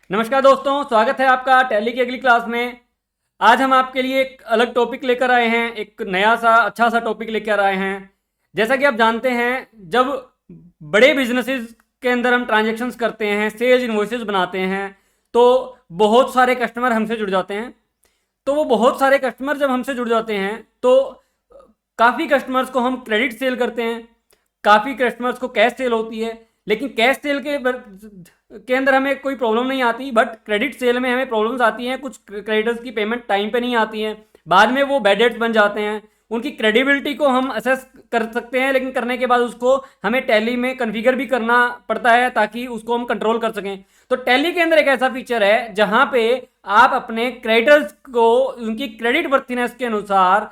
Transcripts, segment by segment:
नमस्कार दोस्तों, स्वागत है आपका टैली की अगली क्लास में। आज हम आपके लिए एक अलग टॉपिक लेकर आए हैं, एक नया सा अच्छा सा टॉपिक लेकर आए हैं। जैसा कि आप जानते हैं, जब बड़े बिजनेसेस के अंदर हम ट्रांजैक्शंस करते हैं, सेल्स इनवॉइसेस बनाते हैं, तो बहुत सारे कस्टमर हमसे जुड़ जाते हैं। तो वो बहुत सारे कस्टमर जब हमसे जुड़ जाते हैं तो काफ़ी कस्टमर्स को हम क्रेडिट सेल करते हैं, काफ़ी कस्टमर्स को कैश सेल होती है। लेकिन कैश सेल के अंदर हमें कोई प्रॉब्लम नहीं आती, बट क्रेडिट सेल में हमें प्रॉब्लम्स आती हैं। कुछ क्रेडिटर्स की पेमेंट टाइम पे नहीं आती हैं, बाद में वो बैड डेट्स बन जाते हैं। उनकी क्रेडिबिलिटी को हम असेस कर सकते हैं, लेकिन करने के बाद उसको हमें टैली में कन्फिगर भी करना पड़ता है ताकि उसको हम कंट्रोल कर सकें। तो टैली के अंदर एक ऐसा फीचर है जहां पे आप अपने क्रेडिटर्स को उनकी क्रेडिट वर्थीनेस के अनुसार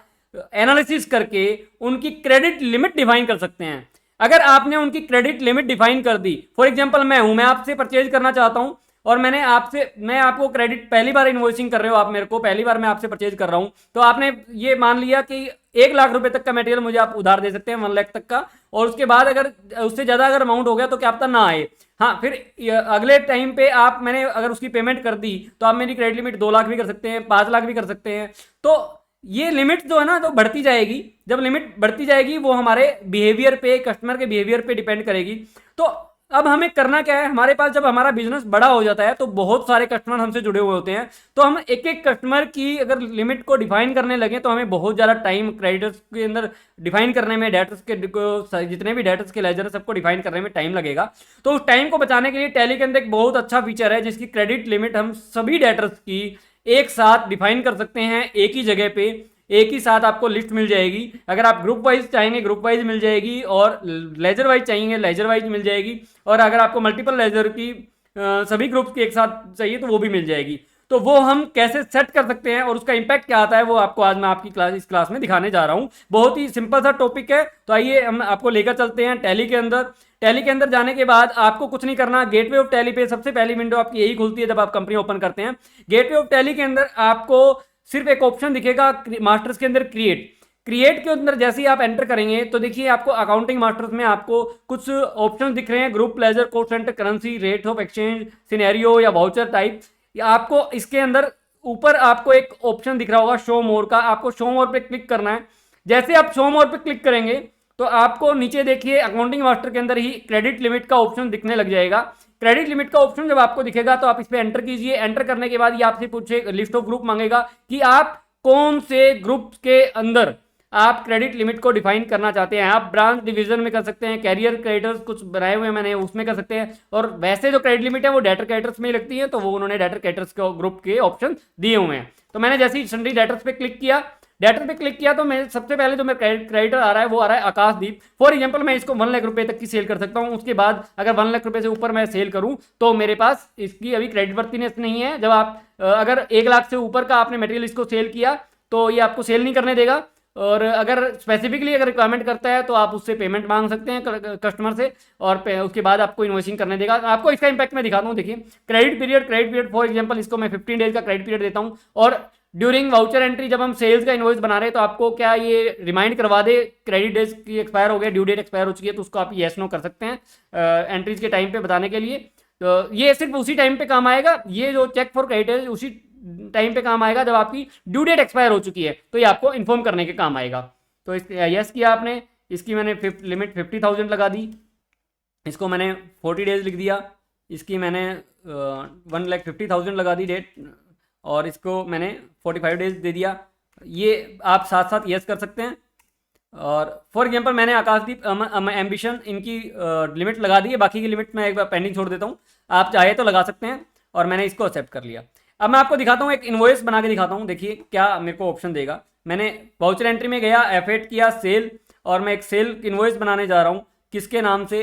एनालिसिस करके उनकी क्रेडिट लिमिट डिफाइन कर सकते हैं। अगर आपने उनकी क्रेडिट लिमिट डिफाइन कर दी, फॉर एग्जांपल मैं आपसे परचेज करना चाहता हूं और मैं आपको क्रेडिट, पहली बार इन्वॉइसिंग कर रहे हो आप मेरे को, पहली बार मैं आपसे परचेज कर रहा हूं, तो आपने ये मान लिया कि 1 लाख रुपए तक का मटेरियल मुझे आप उधार दे सकते हैं, 1 लाख तक का। और उसके बाद अगर उससे ज्यादा अगर अमाउंट हो गया तो क्या पता ना आए। हाँ, फिर अगले टाइम पे मैंने अगर उसकी पेमेंट कर दी तो आप मेरी क्रेडिट लिमिट 2 लाख भी कर सकते हैं, 5 लाख भी कर सकते हैं। तो ये लिमिट जो है ना, तो बढ़ती जाएगी। जब लिमिट बढ़ती जाएगी वो हमारे बिहेवियर पे, कस्टमर के बिहेवियर पे डिपेंड करेगी। तो अब हमें करना क्या है, हमारे पास जब हमारा बिजनेस बड़ा हो जाता है तो बहुत सारे कस्टमर हमसे जुड़े हुए होते हैं। तो हम एक एक कस्टमर की अगर लिमिट को डिफाइन करने लगे तो हमें बहुत ज़्यादा टाइम क्रेडिटर्स के अंदर डिफाइन करने में, डेटर्स के जितने भी डेटर्स के लेजर है सबको डिफाइन करने में टाइम लगेगा। तो उस टाइम को बचाने के लिए टैली के अंदर एक बहुत अच्छा फीचर है जिसकी क्रेडिट लिमिट हम सभी डेटर्स की एक साथ डिफाइन कर सकते हैं। एक ही जगह पे एक ही साथ आपको लिस्ट मिल जाएगी। अगर आप ग्रुप वाइज चाहेंगे ग्रुप वाइज मिल जाएगी, और लेजर वाइज चाहेंगे लेजर वाइज मिल जाएगी, और अगर आपको मल्टीपल लेजर की सभी ग्रुप्स की एक साथ चाहिए तो वो भी मिल जाएगी। तो वो हम कैसे सेट कर सकते हैं और उसका इंपैक्ट क्या आता है वो आपको आज मैं आपकी इस क्लास में दिखाने जा रहा हूँ। बहुत ही सिंपल सा टॉपिक है। तो आइए हम आपको लेकर चलते हैं टैली के अंदर। टैली के अंदर जाने के बाद आपको कुछ नहीं करना, गेटवे ऑफ टैली पे सबसे पहली विंडो आपकी यही खुलती है जब आप कंपनी ओपन करते हैं। गेटवे ऑफ टैली के अंदर आपको सिर्फ एक ऑप्शन दिखेगा मास्टर्स के अंदर, क्रिएट के अंदर जैसे ही आप एंटर करेंगे तो देखिए आपको अकाउंटिंग मास्टर्स में आपको कुछ ऑप्शन दिख रहे हैं, group, ledger, cost centre, currency, rate of exchange, scenario या वाउचर टाइप। या आपको इसके अंदर ऊपर आपको एक ऑप्शन दिख रहा होगा शो मोर का, आपको शो मोर पे क्लिक करना है। जैसे आप शो मोर पे क्लिक करेंगे तो आपको नीचे देखिए अकाउंटिंग मास्टर के अंदर ही क्रेडिट लिमिट का ऑप्शन दिखने लग जाएगा। क्रेडिट लिमिट का ऑप्शन जब आपको दिखेगा तो आप इस पर एंटर कीजिए। एंटर करने के बाद ये आपसे पूछे, लिस्ट ऑफ ग्रुप मांगेगा कि आप कौन से ग्रुप के अंदर आप क्रेडिट लिमिट को डिफाइन करना चाहते हैं। आप ब्रांच डिवीजन में कर सकते हैं, कैरियर क्रेडिटर्स कुछ बनाए हुए हैं मैंने, उसमें कर सकते हैं। और वैसे जो क्रेडिट लिमिट है वो डेटर क्रेडिटर्स में ही लगती है, तो वो उन्होंने डेटर क्रेडिटर्स के ग्रुप के ऑप्शन दिए हुए हैं। तो मैंने जैसे ही सन्ड्री डेटर्स पे क्लिक किया, डेटर पे क्लिक किया तो मैं सबसे पहले जो मेरा क्रेडिटर आ रहा है वो आ रहा है आकाशदीप। फॉर एग्जांपल मैं इसको 1 लाख रुपए तक की सेल कर सकता हूं। उसके बाद अगर 1 लाख रुपए से ऊपर मैं सेल करूं तो मेरे पास इसकी अभी क्रेडिट वर्थीनेस नहीं है। जब आप अगर 1 लाख से ऊपर का आपने मटेरियल इसको सेल किया तो ये आपको सेल नहीं करने देगा। और अगर स्पेसिफिकली अगर रिक्वायरमेंट करता है तो आप उससे पेमेंट मांग सकते हैं कस्टमर से, और उसके बाद आपको इन्वॉइसिंग करने देगा। आपको इसका इंपैक्ट मैं दिखाता हूँ। देखिए क्रेडिट पीरियड फॉर एग्जांपल इसको मैं 15 डेज का क्रेडिट पीरियड देता हूँ। और ड्यूरिंग वाउचर एंट्री जब हम सेल्स का इनवॉइस बना रहे हैं तो आपको क्या ये रिमाइंड करवा दे क्रेडिट डेज की एक्सपायर हो गया, ड्यू डेट एक्सपायर हो चुकी है, तो उसको आप येस नो कर सकते हैं एंट्रीज के टाइम पे बताने के लिए। तो ये सिर्फ उसी टाइम पे काम आएगा, ये जो चेक फॉर क्रेडिट है उसी टाइम पे काम आएगा जब आपकी ड्यू डेट एक्सपायर हो चुकी है, तो ये आपको इन्फॉर्म करने के काम आएगा। तो यस किया आपने, इसकी मैंने लिमिट 50,000 लगा दी, इसको मैंने 40 डेज लिख दिया, इसकी मैंने 1,50,000 लगा दी डेट, और इसको मैंने 45 डेज दे दिया। ये आप साथ साथ यस कर सकते हैं। और फॉर एग्जांपल मैंने आकाशदीप एम्बिशन इनकी लिमिट लगा दी है, बाकी की लिमिट मैं एक बार पेंडिंग छोड़ देता हूँ, आप चाहे तो लगा सकते हैं। और मैंने इसको एक्सेप्ट कर लिया। अब मैं आपको दिखाता हूँ, एक इन्वॉइस बना के दिखाता हूँ। देखिए क्या मेरे को ऑप्शन देगा। मैंने वाउचर एंट्री में गया, F8 किया, सेल, और मैं एक सेल इन्वॉइस बनाने जा रहा हूँ। किसके नाम से?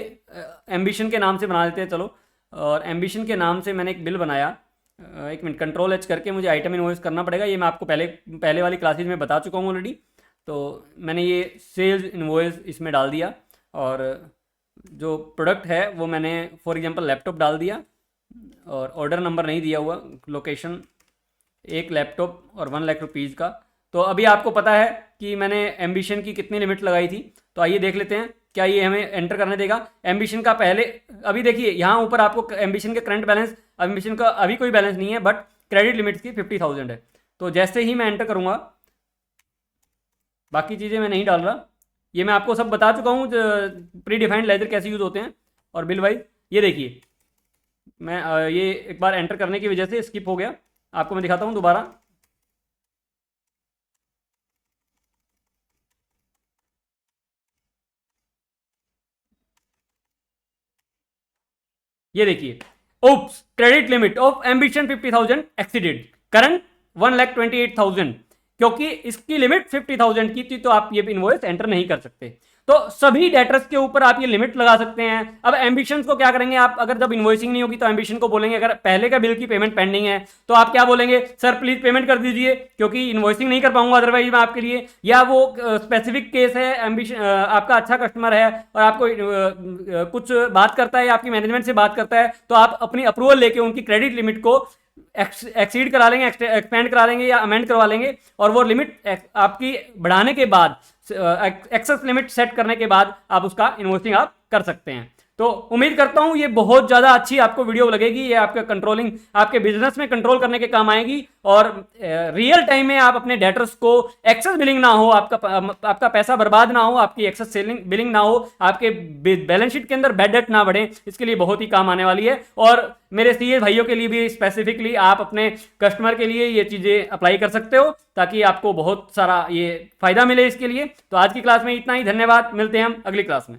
एम्बिशन के नाम से बना देते हैं चलो। और एम्बिशन के नाम से मैंने एक बिल बनाया। एक मिनट, कंट्रोल एच करके मुझे आइटम इन्वॉइस करना पड़ेगा, ये मैं आपको पहले वाली क्लासेज में बता चुका हूँ ऑलरेडी। तो मैंने ये सेल्स इन्वॉइस इसमें डाल दिया, और जो प्रोडक्ट है वो मैंने फॉर एग्जांपल लैपटॉप डाल दिया, और ऑर्डर नंबर नहीं दिया हुआ, लोकेशन एक लैपटॉप और 1 लाख रुपीज़ का। तो अभी आपको पता है कि मैंने एम्बिशन की कितनी लिमिट लगाई थी, तो आइए देख लेते हैं क्या ये हमें एंटर करने देगा। एम्बिशन का पहले अभी देखिए यहाँ ऊपर आपको एम्बिशन के करंट बैलेंस एम्बिशन का अभी कोई बैलेंस नहीं है, बट क्रेडिट लिमिट की 50,000 है। तो जैसे ही मैं एंटर करूँगा, बाकी चीज़ें मैं नहीं डाल रहा, ये मैं आपको सब बता चुका हूँ प्री डिफाइंड लेजर कैसे यूज़ होते हैं और बिल वाइज। ये देखिए मैं ये एक बार एंटर करने की वजह से स्किप हो गया, आपको मैं दिखाता हूँ दोबारा। ये देखिए, oops credit limit of ambition 50,000 exceeded, current 1,28,000, क्योंकि इसकी लिमिट 50,000 की थी तो आप ये इनवॉइस एंटर नहीं कर सकते। तो सभी डेटर्स के ऊपर आप ये लिमिट लगा सकते हैं। अब एम्बिशन को क्या करेंगे आप, अगर जब इनवॉइसिंग नहीं होगी तो एम्बिशन को बोलेंगे, अगर पहले का बिल की पेमेंट पेंडिंग है तो आप क्या बोलेंगे, सर प्लीज पेमेंट कर दीजिए क्योंकि इनवॉइसिंग नहीं कर पाऊंगा अदरवाइज मैं आपके लिए। या वो स्पेसिफिक केस है, एम्बिशन आपका अच्छा कस्टमर है और आपको कुछ बात करता है, आपकी मैनेजमेंट से बात करता है, तो आप अपनी अप्रूवल लेके उनकी क्रेडिट लिमिट को एक्सीड करा लेंगे, एक्सपेंड करा लेंगे या अमेंड करवा लेंगे, और वो लिमिट आपकी बढ़ाने के बाद, एक्सेस लिमिट सेट करने के बाद आप उसका इन्वॉइसिंग आप कर सकते हैं। तो उम्मीद करता हूं ये बहुत ज़्यादा अच्छी आपको वीडियो लगेगी, ये आपका कंट्रोलिंग, आपके बिजनेस में कंट्रोल करने के काम आएगी, और रियल टाइम में आप अपने डेटर्स को एक्सेस बिलिंग ना हो, आपका पैसा बर्बाद ना हो, आपकी एक्सेस सेलिंग बिलिंग ना हो, आपके बैलेंस शीट के अंदर बैड डेट ना बढ़े, इसके लिए बहुत ही काम आने वाली है। और मेरे सीए भाइयों के लिए भी स्पेसिफिकली आप अपने कस्टमर के लिए ये चीज़ें अप्लाई कर सकते हो ताकि आपको बहुत सारा ये फायदा मिले इसके लिए। तो आज की क्लास में इतना ही, धन्यवाद, मिलते हैं हम अगली क्लास में।